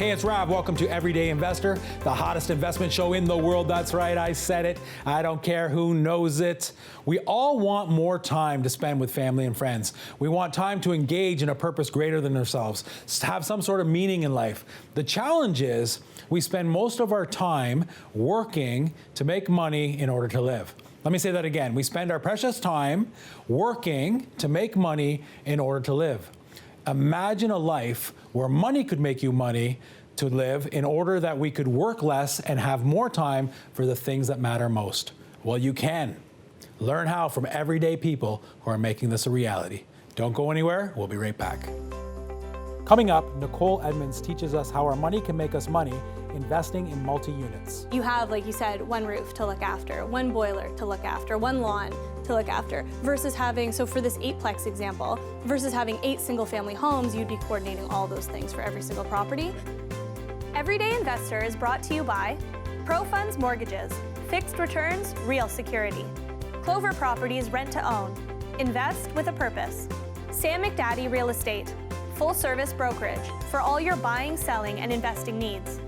Hey, it's Rob. Welcome to Everyday Investor, the hottest investment show in the world. That's right, I said it. I don't care who knows it. We all want more time to spend with family and friends. We want time to engage in a purpose greater than ourselves, to have some sort of meaning in life. The challenge is we spend most of our time working to make money in order to live. Let me say that again. We spend our precious time working to make money in order to live. Imagine a life where money could make you money to live in order that we could work less and have more time for the things that matter most. Well, you can. Learn how from everyday people who are making this a reality. Don't go anywhere. We'll be right back. Coming up, Nicole Edmonds teaches us how our money can make us money investing in multi-units. You have, like you said, one roof to look after, one boiler to look after, one lawn to look after, versus having, so for this 8-plex example, versus having 8 single-family homes, you'd be coordinating all those things for every single property. Everyday Investor is brought to you by ProFunds Mortgages, fixed returns, real security. Clover Properties Rent to Own, invest with a purpose. Sam McDaddy Real Estate, full-service brokerage for all your buying, selling, and investing needs.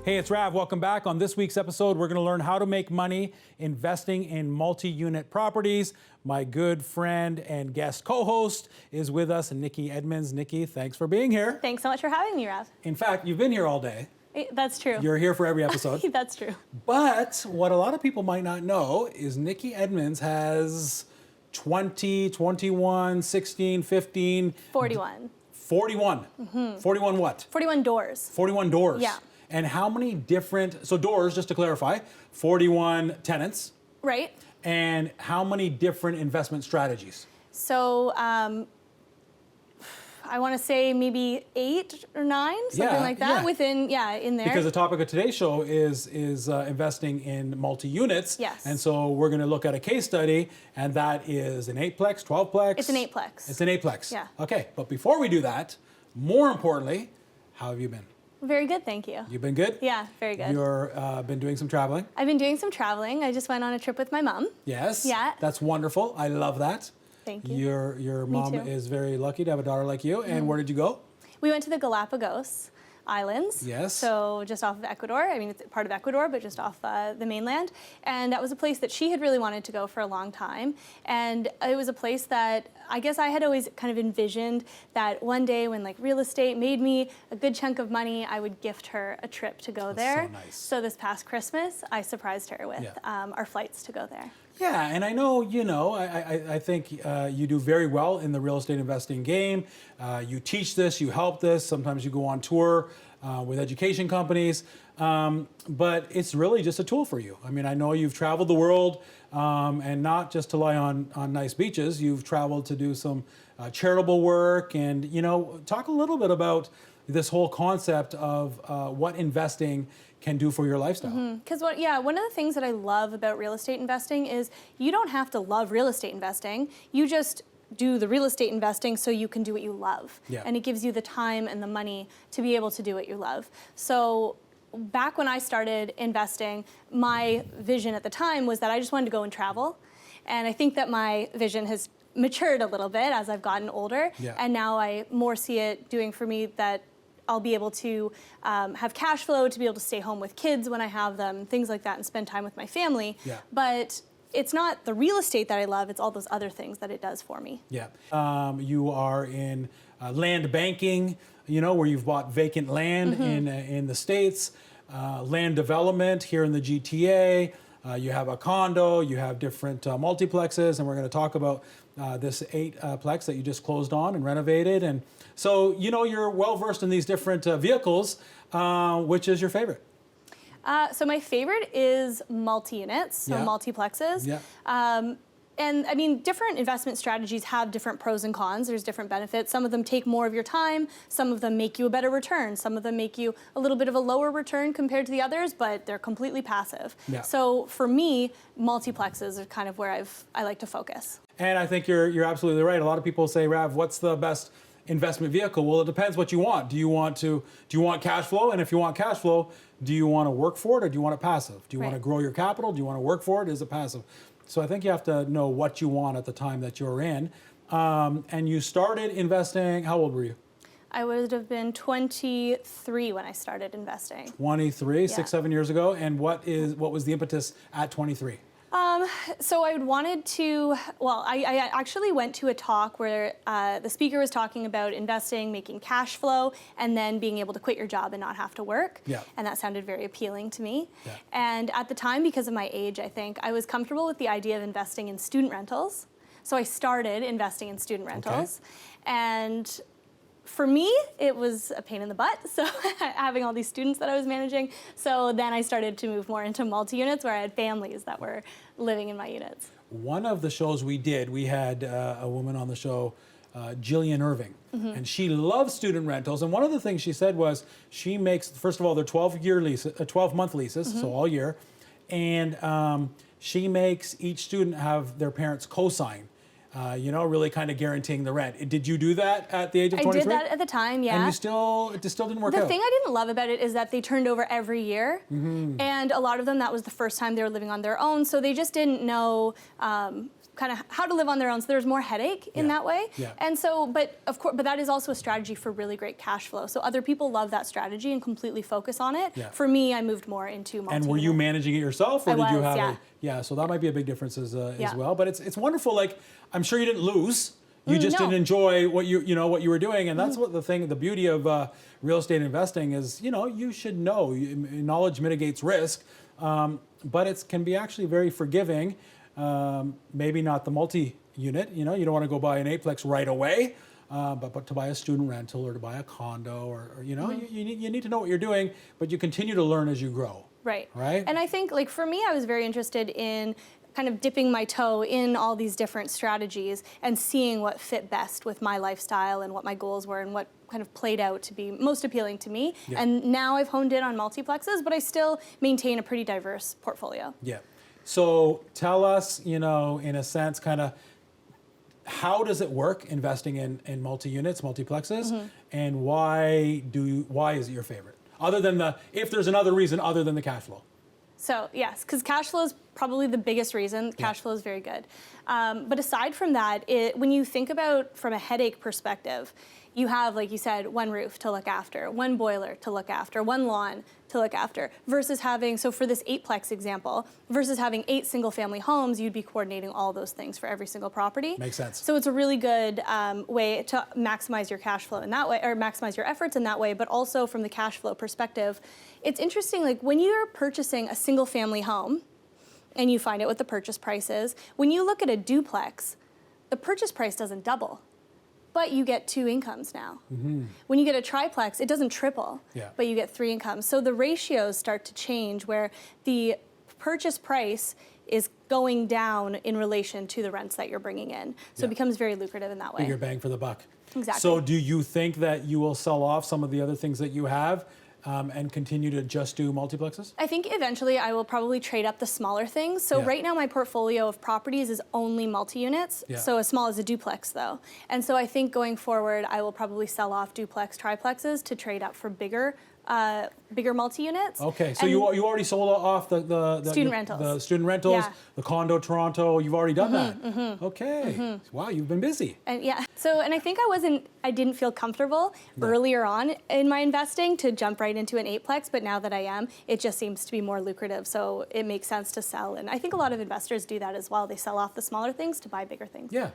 Hey, it's Rav. Welcome back. On this week's episode, we're going to learn how to make money investing in multi-unit properties. My good friend and guest co-host is with us, Nicole Edmonds. Nikki, thanks for being here. Thanks so much for having me, Rav. In fact, you've been here all day. That's true. You're here for every episode. That's true. But what a lot of people might not know is Nicole Edmonds has 20, 21, 16, 15... 41. 41. Mm-hmm. 41 what? 41 doors. 41 doors. Yeah. And how many different, so doors, just to clarify, 41 tenants. Right. And how many different investment strategies? So I want to say maybe 8 or 9, something like that, within, in there. Because the topic of today's show is investing in multi-units. Yes. And so we're going to look at a case study, and that is an 8-plex, 12-plex? It's an 8-plex. It's an 8-plex. Yeah. Okay, but before we do that, more importantly, how have you been? Very good, thank you. You've been good? Yeah, very good. You've been doing some traveling? I've been doing some traveling. I just went on a trip with my mom. Yes. Yeah. That's wonderful. I love that. Thank you. Your mom too. is very lucky to have a daughter like you. And where did you go? We went to the Galapagos Islands. Yes. So just off of Ecuador. I mean, it's part of Ecuador, but just off the mainland. And that was a place that she had really wanted to go for a long time. And it was a place that I guess I had always kind of envisioned that one day when like real estate made me a good chunk of money, I would gift her a trip to go there. So nice. So this past Christmas, I surprised her with our flights to go there. Yeah, and I know, I think you do very well in the real estate investing game. You teach this, you help this. Sometimes you go on tour with education companies. But it's really just a tool for you. I mean, I know you've traveled the world and not just to lie on nice beaches. You've traveled to do some charitable work and, talk a little bit about this whole concept of what investing can do for your lifestyle. Because one of the things that I love about real estate investing is you don't have to love real estate investing. You just do the real estate investing so you can do what you love. Yeah. And it gives you the time and the money to be able to do what you love. So back when I started investing, my vision at the time was that I just wanted to go and travel. And I think that my vision has matured a little bit as I've gotten older. Yeah. And now I more see it doing for me that I'll be able to have cash flow to be able to stay home with kids when I have them, things like that, and spend time with my family. Yeah. But it's not the real estate that I love, it's all those other things that it does for me. Yeah. You are in land banking, where you've bought vacant land in the States, land development here in the GTA. You have a condo, you have different multiplexes, and we're going to talk about this 8-plex that you just closed on and renovated. And so, you're well-versed in these different vehicles. Which is your favorite? So my favorite is multi-units, so multiplexes. Yeah. And I mean, different investment strategies have different pros and cons. There's different benefits. Some of them take more of your time. Some of them make you a better return. Some of them make you a little bit of a lower return compared to the others, but they're completely passive. Yeah. So for me, multiplexes are kind of where I like to focus. And I think you're absolutely right. A lot of people say, Rav, what's the best investment vehicle? Well, it depends what you want. Do you want cash flow? And if you want cash flow, do you want to work for it or do you want it passive? Do you want to grow your capital? Do you want to work for it? Is it passive? So I think you have to know what you want at the time that you're in. And you started investing, how old were you? I would have been 23 when I started investing. 23, 6-7 years ago. And what was the impetus at 23? So I wanted to, I actually went to a talk where the speaker was talking about investing, making cash flow, and then being able to quit your job and not have to work. Yeah. And that sounded very appealing to me. Yeah. And at the time, because of my age, I think, I was comfortable with the idea of investing in student rentals. So I started investing in student rentals. Okay. And for me, it was a pain in the butt, so having all these students that I was managing. So then I started to move more into multi-units where I had families that were living in my units. One of the shows we did, we had a woman on the show, Jillian Irving, and she loves student rentals. And one of the things she said was she makes, first of all, they're 12-month leases, so all year. And she makes each student have their parents co-sign. Really kind of guaranteeing the rent. Did you do that at the age of 23? I did that at the time, yeah. And it still didn't work out? The thing I didn't love about it is that they turned over every year. And a lot of them, that was the first time they were living on their own. So they just didn't know kind of how to live on their own. So there was more headache in that way. Yeah. And so, but that is also a strategy for really great cash flow. So other people love that strategy and completely focus on it. Yeah. For me, I moved more into multi-unit. And were you managing it yourself, or did you have yeah. it? Yeah, so that might be a big difference as well. But it's wonderful. Like, I'm sure you didn't lose. You just didn't enjoy what you were doing, and that's what the beauty of real estate investing is. You should know. Knowledge mitigates risk, but it can be actually very forgiving. Maybe not the multi-unit. You don't want to go buy an eightplex right away, but to buy a student rental or to buy a condo, or you need to know what you're doing, but you continue to learn as you grow. Right. Right. And I think, like, for me, I was very interested in kind of dipping my toe in all these different strategies and seeing what fit best with my lifestyle and what my goals were and what kind of played out to be most appealing to me. Yeah. And now I've honed in on multiplexes, but I still maintain a pretty diverse portfolio. Yeah. So tell us, in a sense, kind of how does it work investing in multi-units, multiplexes, and why is it your favorite? Other than if there's another reason other than the cash flow. So yes, because cash flow is probably the biggest reason. Cash flow is very good. But aside from that, when you think about from a headache perspective, you have, like you said, one roof to look after, one boiler to look after, one lawn to look after, versus having, so for this eightplex example, versus having 8 single-family homes, you'd be coordinating all those things for every single property. Makes sense. So it's a really good way to maximize your cash flow in that way, or maximize your efforts in that way, but also from the cash flow perspective, it's interesting, like when you're purchasing a single-family home, and you find out what the purchase price is, when you look at a duplex, the purchase price doesn't double. But you get 2 incomes now. When you get a triplex, it doesn't triple, but you get 3 incomes. So the ratios start to change where the purchase price is going down in relation to the rents that you're bringing in. So it becomes very lucrative in that way. Bigger bang for the buck. Exactly. So do you think that you will sell off some of the other things that you have and continue to just do multiplexes? I think eventually I will probably trade up the smaller things. So right now my portfolio of properties is only multi-units, so as small as a duplex though. And so I think going forward I will probably sell off duplex, triplexes to trade up for bigger multi-units. Okay, so you already sold off the student rentals. The student rentals, the condo Toronto, you've already done that. Okay, wow, you've been busy. And and I think I didn't feel comfortable earlier on in my investing to jump right into an eightplex, but now that I am, it just seems to be more lucrative, so it makes sense to sell. And I think a lot of investors do that as well. They sell off the smaller things to buy bigger things. Yeah,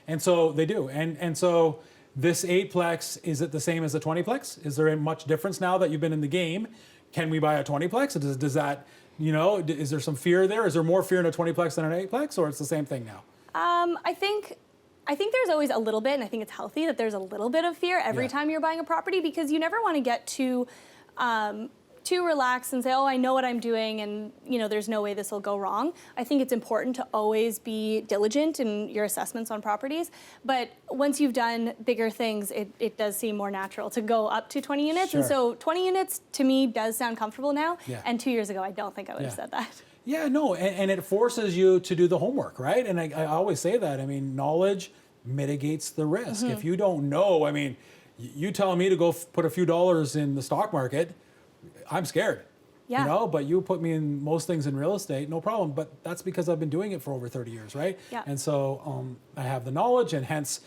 and so they do, and so this eightplex, is it the same as a 20plex? Is there much difference now that you've been in the game? Can we buy a 20plex? Does that, is there some fear there? Is there more fear in a 20plex than an eightplex, or it's the same thing now? I think there's always a little bit, and I think it's healthy that there's a little bit of fear every time you're buying a property, because you never want to get too relaxed and say, oh, I know what I'm doing and there's no way this will go wrong. I think it's important to always be diligent in your assessments on properties, but once you've done bigger things, it does seem more natural to go up to 20 units. And so 20 units to me does sound comfortable now, and 2 years ago I don't think I would have said that. Yeah, no, and it forces you to do the homework, right? And I always say that. I mean, knowledge mitigates the risk. If you don't know, I mean, you telling me to go put a few dollars in the stock market, I'm scared. Yeah. You know, but you put me in most things in real estate, no problem. But that's because I've been doing it for over 30 years, right? Yeah. And so I have the knowledge, and hence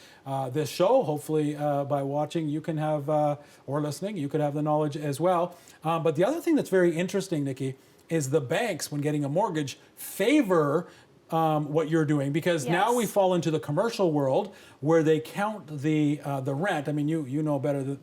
this show. Hopefully, by watching, you can have, or listening, you could have the knowledge as well. But the other thing that's very interesting, Nikki, is the banks, when getting a mortgage, favor what you're doing, because now we fall into the commercial world where they count the rent. I mean, you know better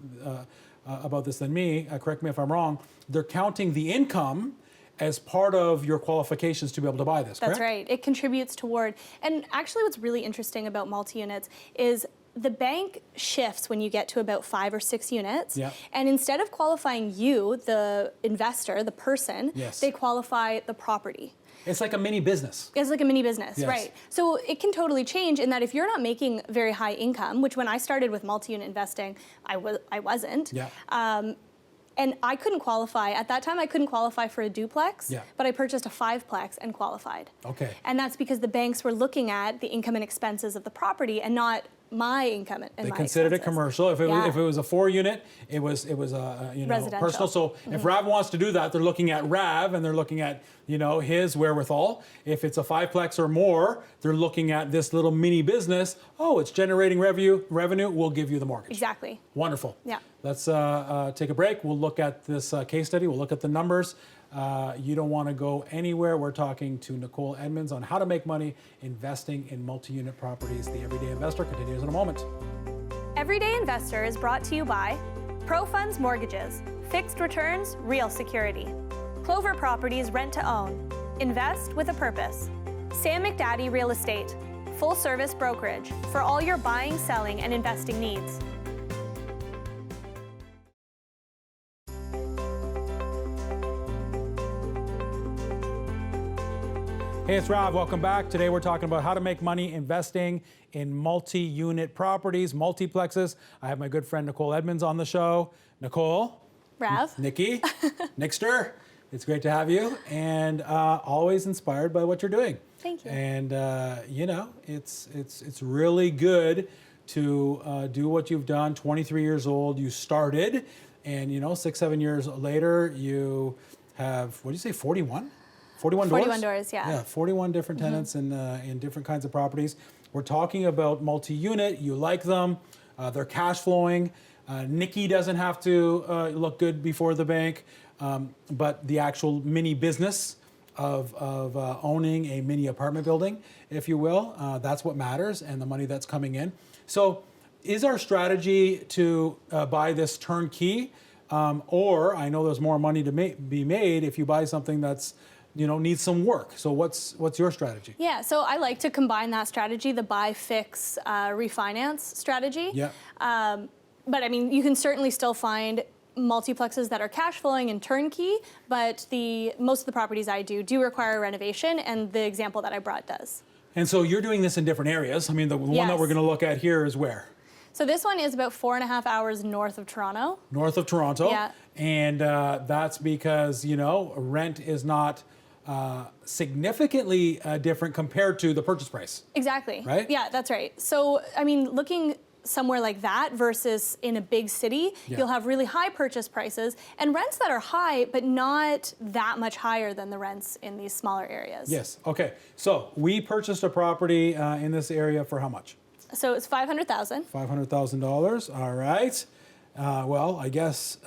about this than me. Correct me if I'm wrong. They're counting the income as part of your qualifications to be able to buy this, correct? That's right. It contributes toward, and actually what's really interesting about multi-units is the bank shifts when you get to about 5 or 6 units. Yeah. And instead of qualifying you, the investor, the person, they qualify the property. It's like a mini business. It's like a mini business, Yes. right? So it can totally change in that if you're not making very high income, which when I started with multi-unit investing, I wasn't. Yeah. And I couldn't qualify. At that time, I couldn't qualify for a duplex, but I purchased a 5-plex and qualified. Okay. And that's because the banks were looking at the income and expenses of the property and not my income and They my considered expenses. it commercial. If it was a 4-unit, it was Residential. personal. So if Rav wants to do that, they're looking at Rav and they're looking at his wherewithal. If it's a 5-plex or more, they're looking at this little mini business. Oh, it's generating revenue. We'll give you the mortgage. Exactly. Wonderful. Yeah. Let's take a break. We'll look at this case study. We'll look at the numbers. You don't want to go anywhere. We're talking to Nicole Edmonds on how to make money investing in multi-unit properties. The Everyday Investor continues in a moment. Everyday Investor is brought to you by ProFunds Mortgages, fixed returns, real security. Clover Properties Rent to Own, invest with a purpose. Sam McDaddy Real Estate, full service brokerage for all your buying, selling, and investing needs. Hey, it's Rob. Welcome back. Today we're talking about how to make money investing in multi-unit properties, multiplexes. I have my good friend Nicole Edmonds on the show. Nicole. Rav. Nikki. Nickster. It's great to have you, and always inspired by what you're doing. Thank you. And it's really good to do what you've done. 23 years old, you started, and 6-7 years later, you have, what did you say, 41? 41 doors? 41 doors, yeah. Yeah, 41 different tenants in different kinds of properties. We're talking about multi-unit. You like them. They're cash flowing. Nikki doesn't have to look good before the bank, but the actual mini business of owning a mini apartment building, if you will, that's what matters, and the money that's coming in. So is our strategy to buy this turnkey, or I know there's more money to be made if you buy something that's needs some work. So what's your strategy? Yeah, so I like to combine that strategy, the buy, fix, refinance strategy. Yeah. But I mean, you can certainly still find multiplexes that are cash flowing and turnkey, but most of the properties I do require a renovation, and the example that I brought does. And so you're doing this in different areas. I mean, the one that we're going to look at here is where? So this one is about 4.5 hours north of Toronto. North of Toronto. Yeah. And that's because, rent is not significantly different compared to the purchase price. Exactly. Right? Yeah, that's right. So, I mean, looking somewhere like that versus in a big city, you'll have really high purchase prices and rents that are high, but not that much higher than the rents in these smaller areas. Yes. Okay. So we purchased a property in this area for how much? So it's $500,000. $500,000. All right. Well, I guess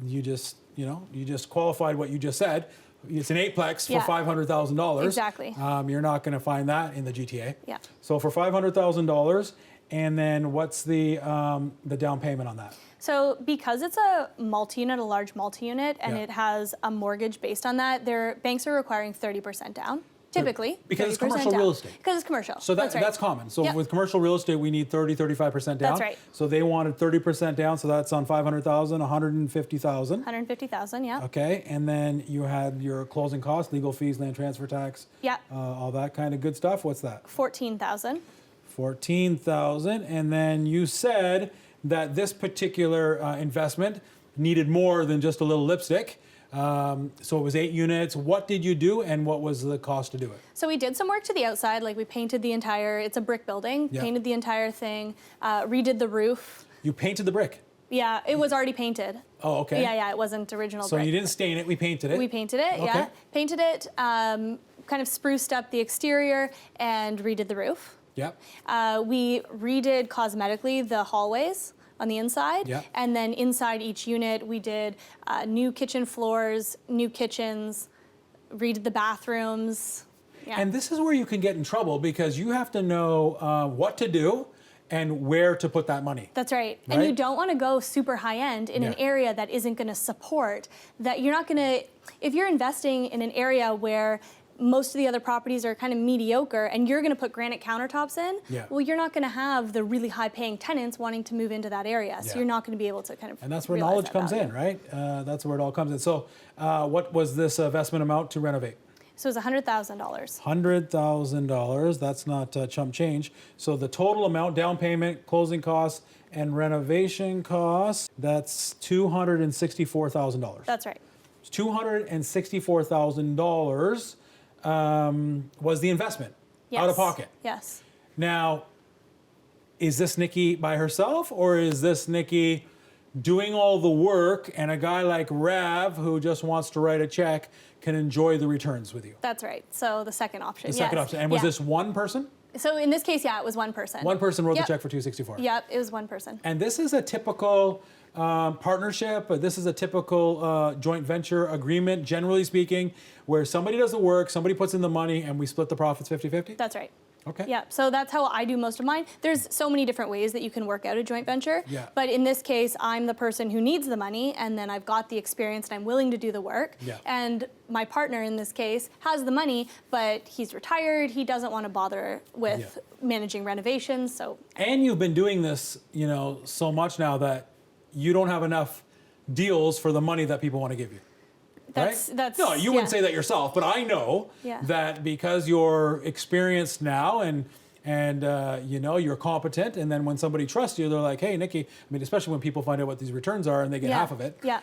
you just qualified what you just said. It's an 8-plex for $500,000. Exactly. You're not going to find that in the GTA. Yeah. So for $500,000, and then what's the down payment on that? So because it's a multi-unit, a large multi-unit, and it has a mortgage based on that, banks are requiring 30% down. Typically. Because it's commercial real estate. Because it's commercial. So that's common. So with commercial real estate, we need 35% down. That's right. So they wanted 30% down, so that's on $500,000, $150,000. $150,000, yeah. Okay, and then you had your closing costs, legal fees, land transfer tax. Yeah. All that kind of good stuff. What's that? $14,000. $14,000, and then you said that this particular investment needed more than just a little lipstick. So it was 8 units. What did you do, and what was the cost to do it? So we did some work to the outside, like we painted the entire, it's a brick building, Yeah. painted the entire thing, redid the roof. You painted the brick. Yeah, it was already painted. Oh, okay. Yeah, it wasn't original So brick. you didn't stain it, we painted it. We painted it, Okay. yeah. Painted it, kind of spruced up the exterior and redid the roof. Yep. We redid cosmetically the hallways on the inside. Yeah. And then inside each unit, we did new kitchen floors, new kitchens, redid the bathrooms. Yeah. And this is where you can get in trouble because you have to know what to do and where to put that money. That's right. And you don't want to go super high end in an Yeah. area that isn't going to support, that you're not going to, if you're investing in an area where most of the other properties are kind of mediocre and you're going to put granite countertops in, Yeah. well, you're not going to have the really high paying tenants wanting to move into that area. So Yeah. you're not going to be able to kind of And that's where realize knowledge that comes value. in, right? That's where it all comes in. So what was this investment amount to renovate? So it was $100,000. $100,000. That's not chump change. So the total amount, down payment, closing costs, and renovation costs, that's $264,000. That's right. $264,000 was the investment out of Yes. pocket. Yes. Now, is this Nikki by herself, or is this Nikki doing all the work and a guy like Rav who just wants to write a check can enjoy the returns with you? That's right. So the second option. The second yes. option. And was Yeah. this one person? So in this case, yeah, it was one person. One person wrote Yep. the check for 264. Yep, it was one person. And this is a typical partnership. This is a typical joint venture agreement, generally speaking, where somebody does the work, somebody puts in the money, and we split the profits 50-50? That's right. Okay. Yeah, so that's how I do most of mine. There's so many different ways that you can work out a joint venture. Yeah. But in this case, I'm the person who needs the money, and then I've got the experience and I'm willing to do the work. Yeah. And my partner in this case has the money, but he's retired. He doesn't want to bother with managing renovations. So And you've been doing this, so much now that you don't have enough deals for the money that people want to give you. that's No, you wouldn't yeah. say that yourself, but I know Yeah. that because you're experienced now and you're competent, and then when somebody trusts you, they're like, hey, Nikki, especially when people find out what these returns are and they get half of it, Yeah.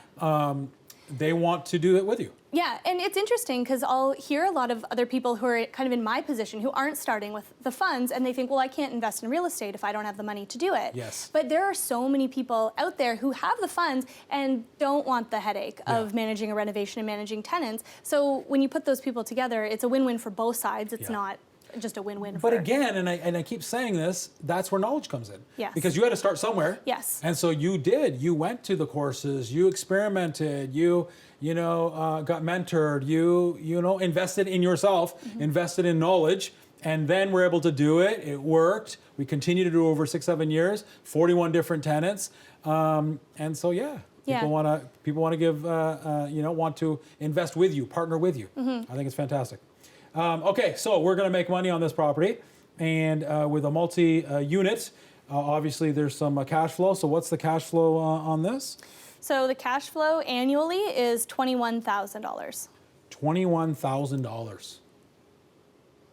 they want to do it with you. Yeah, and it's interesting because I'll hear a lot of other people who are kind of in my position who aren't starting with the funds, and they think, well, I can't invest in real estate if I don't have the money to do it. Yes. But there are so many people out there who have the funds and don't want the headache of managing a renovation and managing tenants. So when you put those people together, it's a win-win for both sides. It's Yeah. not just a win-win But for... again, and I keep saying this, that's where knowledge comes in. Yes. Because you had to start somewhere. Yes. And so you did. You went to the courses. You experimented. You got mentored. You invested in yourself. Invested in knowledge, and then we're able to do it. It worked. We continue to do it over 6-7 years. 41 different tenants. And so people want to give want to invest with you, partner with you. I think it's fantastic. Okay, so we're going to make money on this property, and with a multi-unit, obviously there's some cash flow. So what's the cash flow on this? So the cash flow annually is $21,000. $21,000.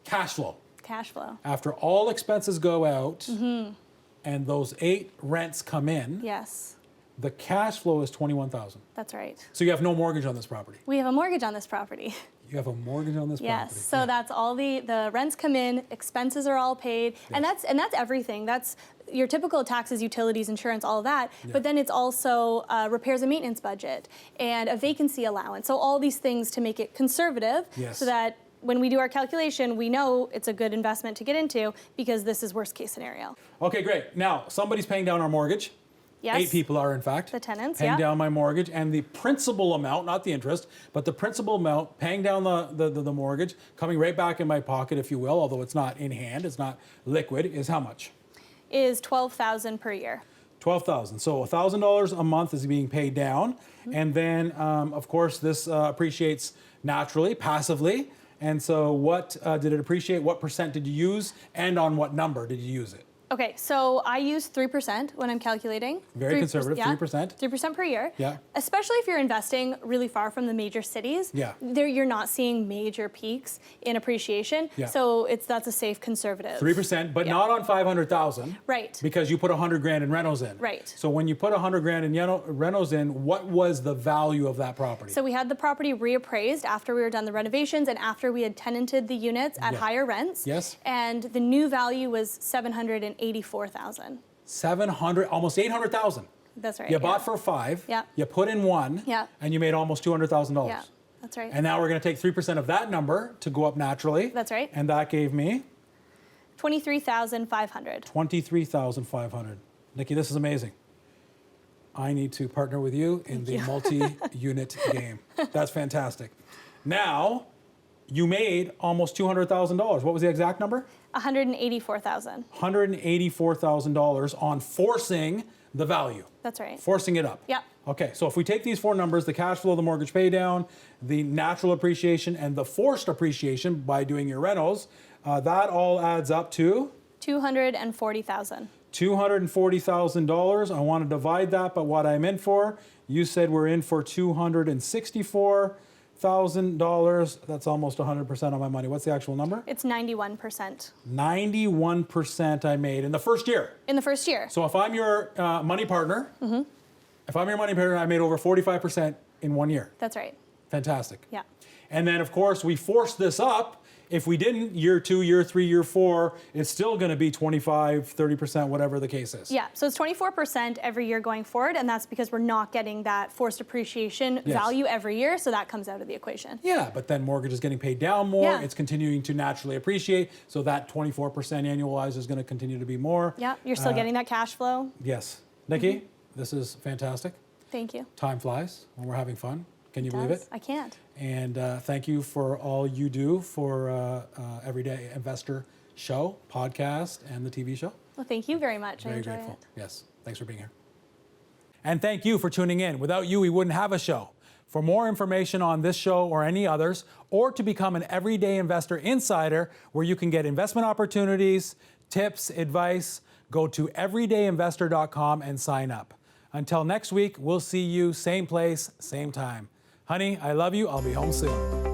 Cash flow. Cash flow. After all expenses go out, and those 8 rents come in, Yes, the cash flow is $21,000. that's right. So you have no mortgage on this property. We have a mortgage on this property. You have a mortgage on this property. Yes, so that's all the rents come in, expenses are all paid, and that's everything. That's your typical taxes, utilities, insurance, all of that. But then it's also repairs and maintenance budget and a vacancy allowance. So all these things to make it conservative, Yes. so that when we do our calculation, we know it's a good investment to get into because this is worst case scenario. Okay, great. Now somebody's paying down our mortgage. Yes. 8 people are, in fact. The tenants, paying yeah. down my mortgage, and the principal amount, not the interest, but the principal amount, paying down the mortgage, coming right back in my pocket, if you will, although it's not in hand, it's not liquid, is how much? Is $12,000 per year. $12,000. So $1,000 a month is being paid down, and then of course this appreciates naturally, passively. And so what did it appreciate? What percent did you use, and on what number did you use it? Okay, so I use 3% when I'm calculating. Very conservative, 3%. 3% per year. Yeah. Especially if you're investing really far from the major cities. Yeah. There you're not seeing major peaks in appreciation. Yeah. So that's a safe conservative. 3%, but Yeah. not on 500,000. Right. Because you put 100 grand in renos in. Right. So when you put 100 grand in renos in, what was the value of that property? So we had the property reappraised after we were done the renovations and after we had tenanted the units at Yeah. higher rents. Yes. And the new value was $784,000. 700, almost 800,000. That's right. You yeah. bought for 5. Yeah. You put in 1. Yeah. And you made almost $200,000. Yeah, that's right. And now we're going to take 3% of that number to go up naturally. That's right. And that gave me 23,500. 23,500. Nikki, this is amazing. I need to partner with you in the multi-unit game. That's fantastic. Now, you made almost $200,000. What was the exact number? 184,000. $184,000 on forcing the value. That's right. Forcing it up. Yeah. Okay, so if we take these 4 numbers, the cash flow, the mortgage pay down, the natural appreciation, and the forced appreciation by doing your renos, that all adds up to? 240,000. $240,000. I want to divide that by what I'm in for. You said we're in for $264,000. That's almost 100% of my money. What's the actual number? It's 91%. 91% I made in the first year. In the first year. So if I'm your money partner, if I'm your money partner, I made over 45% in 1 year. That's right. Fantastic. Yeah. And then, of course, we forced this up. If we didn't, year 2, year 3, year 4, it's still going to be 25, 30%, whatever the case is. Yeah, so it's 24% every year going forward, and that's because we're not getting that forced appreciation Yes. value every year, so that comes out of the equation. Yeah, but then mortgage is getting paid down more. Yeah. It's continuing to naturally appreciate, so that 24% annualized is going to continue to be more. Yeah, you're still getting that cash flow. Yes. Nikki, this is fantastic. Thank you. Time flies when we're having fun. Can you believe it? I can't. And thank you for all you do for Everyday Investor Show, podcast, and the TV show. Well, thank you very much. I Very enjoy grateful. it. Yes. Thanks for being here. And thank you for tuning in. Without you, we wouldn't have a show. For more information on this show or any others, or to become an Everyday Investor Insider, where you can get investment opportunities, tips, advice, go to everydayinvestor.com and sign up. Until next week, we'll see you same place, same time. Honey, I love you. I'll be home soon.